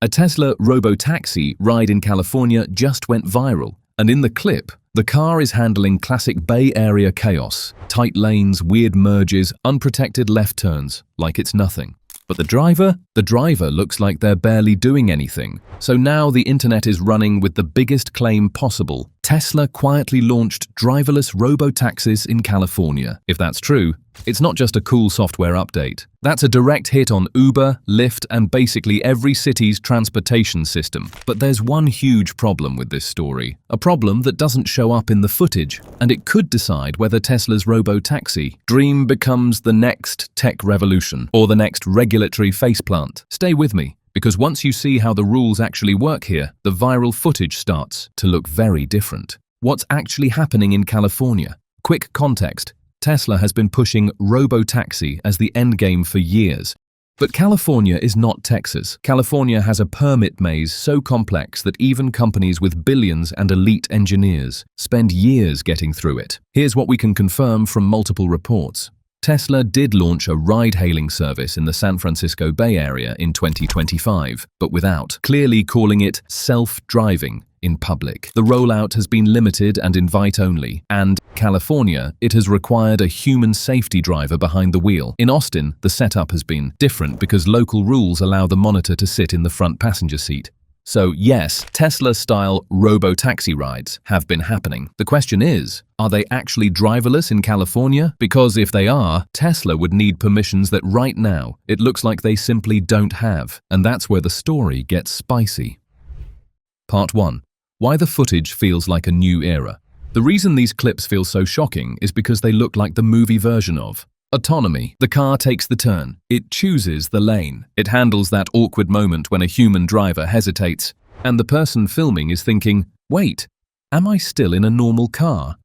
A Tesla robotaxi ride in California just went viral, and in the clip, the car is handling classic Bay Area chaos, tight lanes, weird merges, unprotected left turns, like it's nothing. But the driver looks like they're barely doing anything. So now the internet is running with the biggest claim possible. Tesla quietly launched driverless robotaxis in California. If that's true, it's not just a cool software update. That's a direct hit on Uber, Lyft, and basically every city's transportation system. But there's one huge problem with this story. A problem that doesn't show up in the footage, and it could decide whether Tesla's robotaxi dream becomes the next tech revolution or the next regulatory faceplant. Stay with me, because once you see how the rules actually work here, the viral footage starts to look very different. What's actually happening in California? Quick context. Tesla has been pushing robotaxi as the endgame for years. But California is not Texas. California has a permit maze so complex that even companies with billions and elite engineers spend years getting through it. Here's what we can confirm from multiple reports. Tesla did launch a ride-hailing service in the San Francisco Bay Area in 2025, but without clearly calling it self-driving in public. The rollout has been limited and invite-only, and California, it has required a human safety driver behind the wheel. In Austin, the setup has been different because local rules allow the monitor to sit in the front passenger seat. So yes, Tesla-style robotaxi rides have been happening. The question is, are they actually driverless in California? Because if they are, Tesla would need permissions that right now it looks like they simply don't have. And that's where the story gets spicy. Part 1. Why the footage feels like a new era. The reason these clips feel so shocking is because they look like the movie version of autonomy. The car takes the turn. It chooses the lane. It handles that awkward moment when a human driver hesitates, and the person filming is thinking, wait, am I still in a normal car?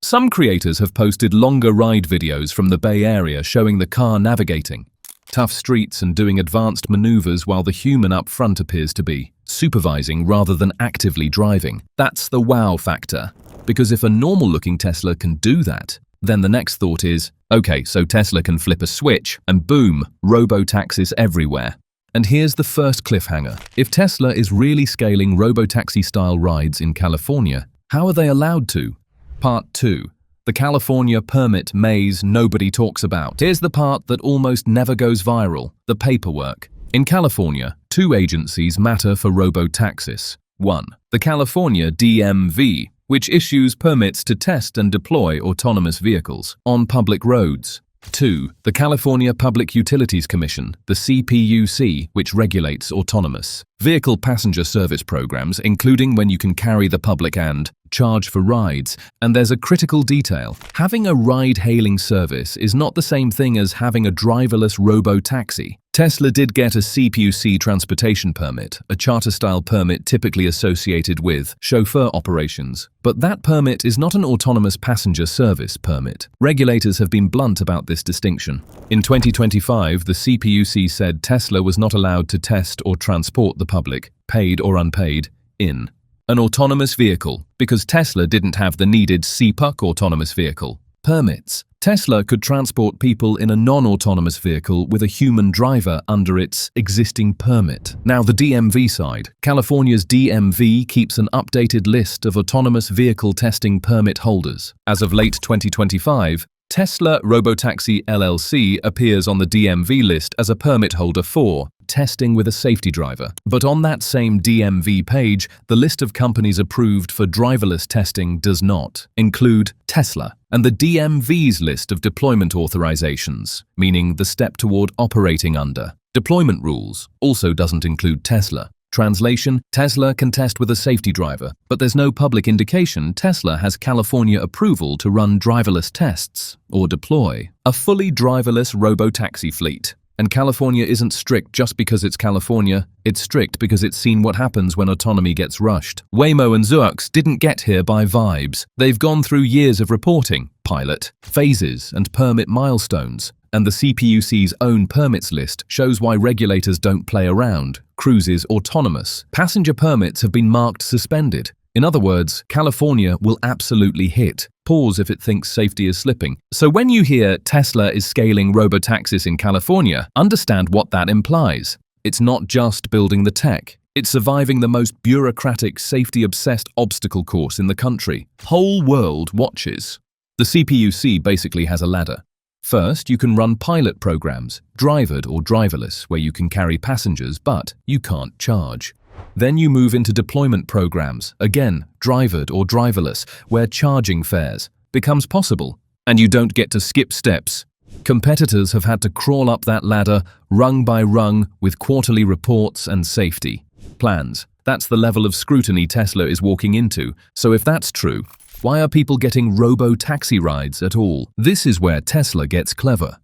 Some creators have posted longer ride videos from the Bay Area showing the car navigating tough streets and doing advanced maneuvers while the human up front appears to be supervising rather than actively driving. That's the wow factor. Because if a normal-looking Tesla can do that, then the next thought is, okay, so Tesla can flip a switch, and boom, robotaxis everywhere. And here's the first cliffhanger. If Tesla is really scaling robotaxi-style rides in California, how are they allowed to? Part 2. The California permit maze nobody talks about. Here's the part that almost never goes viral, the paperwork. In California, two agencies matter for robotaxis. 1. The California DMV, which issues permits to test and deploy autonomous vehicles on public roads. 2. The California Public Utilities Commission, the CPUC, which regulates autonomous vehicle passenger service programs, including when you can carry the public and charge for rides. And there's a critical detail. Having a ride-hailing service is not the same thing as having a driverless robo-taxi. Tesla did get a CPUC transportation permit, a charter-style permit typically associated with chauffeur operations. But that permit is not an autonomous passenger service permit. Regulators have been blunt about this distinction. In 2025, the CPUC said Tesla was not allowed to test or transport the public, paid or unpaid, in an autonomous vehicle because Tesla didn't have the needed CPUC autonomous vehicle permits. Tesla could transport people in a non-autonomous vehicle with a human driver under its existing permit. Now the DMV side. California's DMV keeps an updated list of autonomous vehicle testing permit holders. As of late 2025, Tesla Robotaxi LLC appears on the DMV list as a permit holder for testing with a safety driver. But on that same DMV page, the list of companies approved for driverless testing does not include Tesla. And the DMV's list of deployment authorizations, meaning the step toward operating under deployment rules, also doesn't include Tesla. Translation, Tesla can test with a safety driver, but there's no public indication Tesla has California approval to run driverless tests or deploy a fully driverless robotaxi fleet. And California isn't strict just because it's California, it's strict because it's seen what happens when autonomy gets rushed. Waymo and Zoox didn't get here by vibes. They've gone through years of reporting, pilot, phases, and permit milestones. And the CPUC's own permits list shows why regulators don't play around. Cruises autonomous. Passenger permits have been marked suspended. In other words, California will absolutely hit pause if it thinks safety is slipping. So when you hear Tesla is scaling robotaxis in California, understand what that implies. It's not just building the tech. It's surviving the most bureaucratic, safety-obsessed obstacle course in the country. Whole world watches. The CPUC basically has a ladder. First, you can run pilot programs, drivered or driverless, where you can carry passengers, but you can't charge. Then you move into deployment programs, again, drivered or driverless, where charging fares becomes possible, and you don't get to skip steps. Competitors have had to crawl up that ladder, rung by rung, with quarterly reports and safety plans. That's the level of scrutiny Tesla is walking into. So if that's true, why are people getting robo-taxi rides at all? This is where Tesla gets clever.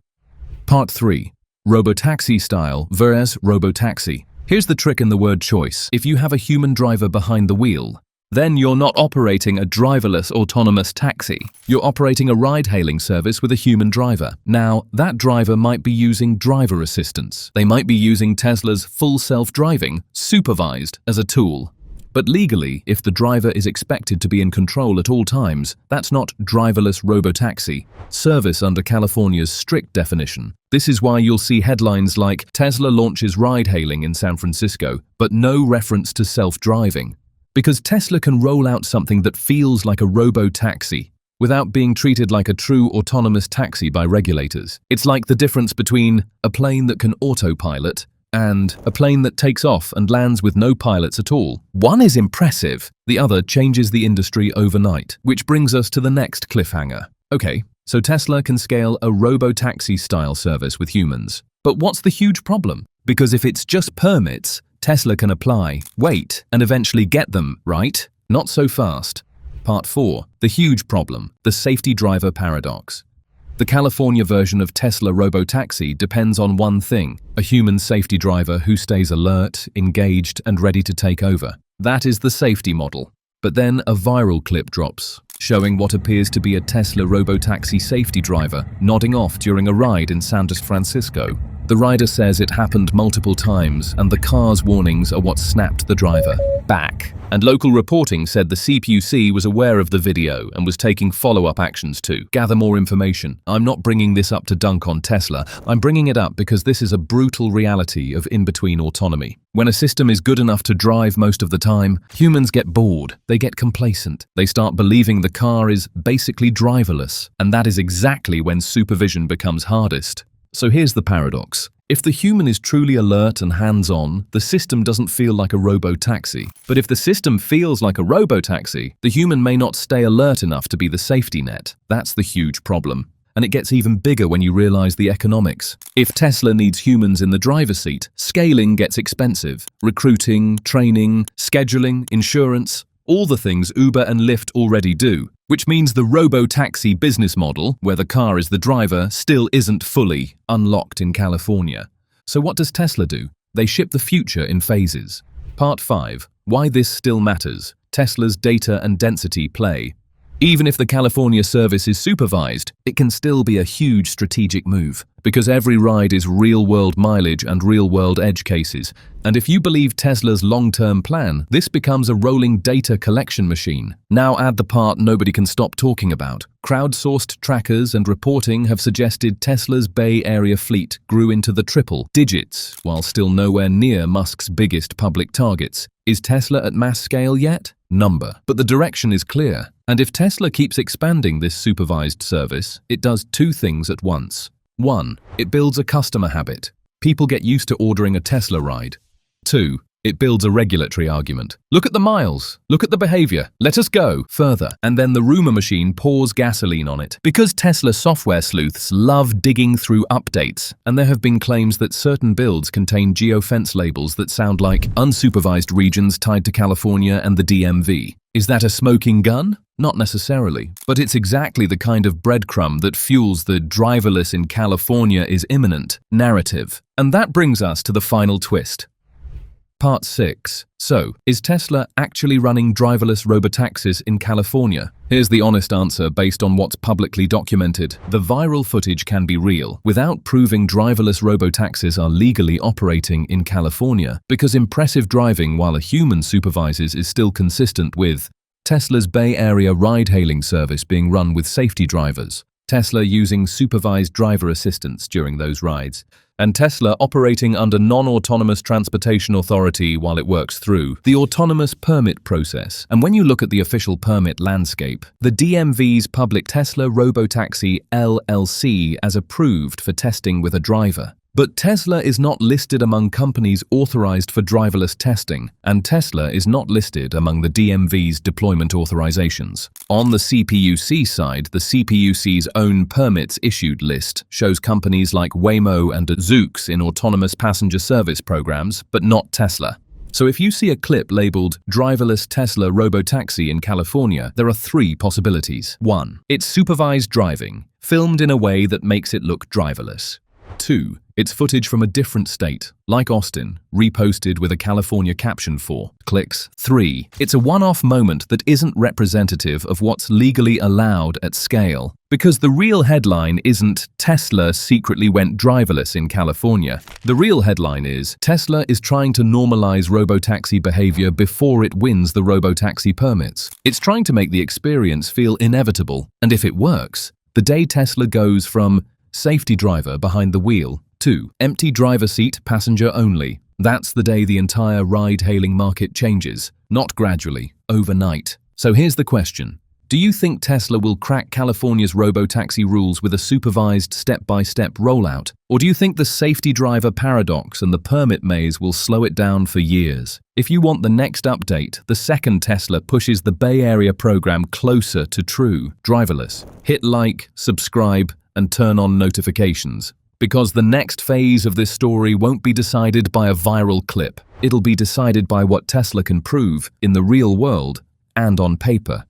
Part 3. Robotaxi-style versus robotaxi. Here's the trick in the word choice. If you have a human driver behind the wheel, then you're not operating a driverless autonomous taxi. You're operating a ride-hailing service with a human driver. Now, that driver might be using driver assistance. They might be using Tesla's full self-driving, supervised, as a tool. But legally, if the driver is expected to be in control at all times, that's not driverless robotaxi, service under California's strict definition. This is why you'll see headlines like Tesla launches ride-hailing in San Francisco, but no reference to self-driving. Because Tesla can roll out something that feels like a robo-taxi without being treated like a true autonomous taxi by regulators. It's like the difference between a plane that can autopilot and a plane that takes off and lands with no pilots at all. One is impressive, the other changes the industry overnight, which brings us to the next cliffhanger. Okay, so Tesla can scale a robo-taxi-style service with humans. But what's the huge problem? Because if it's just permits, Tesla can apply, wait, and eventually get them, right? Not so fast. Part 4. The huge problem, the safety driver paradox. The California version of Tesla robotaxi depends on one thing, a human safety driver who stays alert, engaged, and ready to take over. That is the safety model. But then a viral clip drops, showing what appears to be a Tesla robotaxi safety driver nodding off during a ride in San Francisco. The rider says it happened multiple times, and the car's warnings are what snapped the driver back. And local reporting said the CPUC was aware of the video and was taking follow-up actions to gather more information. I'm not bringing this up to dunk on Tesla. I'm bringing it up because this is a brutal reality of in-between autonomy. When a system is good enough to drive most of the time, humans get bored. They get complacent. They start believing the car is basically driverless. And that is exactly when supervision becomes hardest. So here's the paradox. If the human is truly alert and hands-on, the system doesn't feel like a robo-taxi. But if the system feels like a robo-taxi, the human may not stay alert enough to be the safety net. That's the huge problem. And it gets even bigger when you realize the economics. If Tesla needs humans in the driver's seat, scaling gets expensive. Recruiting, training, scheduling, insurance, all the things Uber and Lyft already do. Which means the robo-taxi business model, where the car is the driver, still isn't fully unlocked in California. So what does Tesla do? They ship the future in phases. Part 5. Why this still matters. Tesla's data and density play. Even if the California service is supervised, it can still be a huge strategic move, because every ride is real-world mileage and real-world edge cases. And if you believe Tesla's long-term plan, this becomes a rolling data collection machine. Now add the part nobody can stop talking about. Crowdsourced trackers and reporting have suggested Tesla's Bay Area fleet grew into the triple digits, while still nowhere near Musk's biggest public targets. Is Tesla at mass scale yet? Number. But the direction is clear. And if Tesla keeps expanding this supervised service, it does two things at once. 1. It builds a customer habit. People get used to ordering a Tesla ride. 2. It builds a regulatory argument. Look at the miles. Look at the behavior. Let us go further. And then the rumor machine pours gasoline on it. Because Tesla software sleuths love digging through updates, and there have been claims that certain builds contain geofence labels that sound like unsupervised regions tied to California and the DMV. Is that a smoking gun? Not necessarily, but it's exactly the kind of breadcrumb that fuels the driverless in California is imminent narrative. And that brings us to the final twist. Part 6. So, is Tesla actually running driverless robotaxis in California? Here's the honest answer based on what's publicly documented. The viral footage can be real, without proving driverless robotaxis are legally operating in California, because impressive driving while a human supervises is still consistent with Tesla's Bay Area ride-hailing service being run with safety drivers, Tesla using supervised driver assistance during those rides, and Tesla operating under non-autonomous transportation authority while it works through the autonomous permit process. And when you look at the official permit landscape, the DMV's public Tesla Robotaxi LLC as approved for testing with a driver. But Tesla is not listed among companies authorized for driverless testing, and Tesla is not listed among the DMV's deployment authorizations. On the CPUC side, the CPUC's own permits issued list shows companies like Waymo and Zoox in autonomous passenger service programs, but not Tesla. So if you see a clip labeled driverless Tesla robotaxi in California, there are three possibilities. 1. It's supervised driving, filmed in a way that makes it look driverless. 2. It's footage from a different state, like Austin, reposted with a California caption for clicks. 3. It's a one-off moment that isn't representative of what's legally allowed at scale. Because the real headline isn't Tesla secretly went driverless in California. The real headline is Tesla is trying to normalize robotaxi behavior before it wins the robotaxi permits. It's trying to make the experience feel inevitable. And if it works, the day Tesla goes from safety driver behind the wheel to empty driver seat, passenger only, that's the day the entire ride-hailing market changes, not gradually, overnight. So here's the question. Do you think Tesla will crack California's robotaxi rules with a supervised step-by-step rollout? Or do you think the safety driver paradox and the permit maze will slow it down for years? If you want the next update, the second Tesla pushes the Bay Area program closer to true driverless. Hit like, subscribe, and turn on notifications. Because the next phase of this story won't be decided by a viral clip. It'll be decided by what Tesla can prove in the real world and on paper.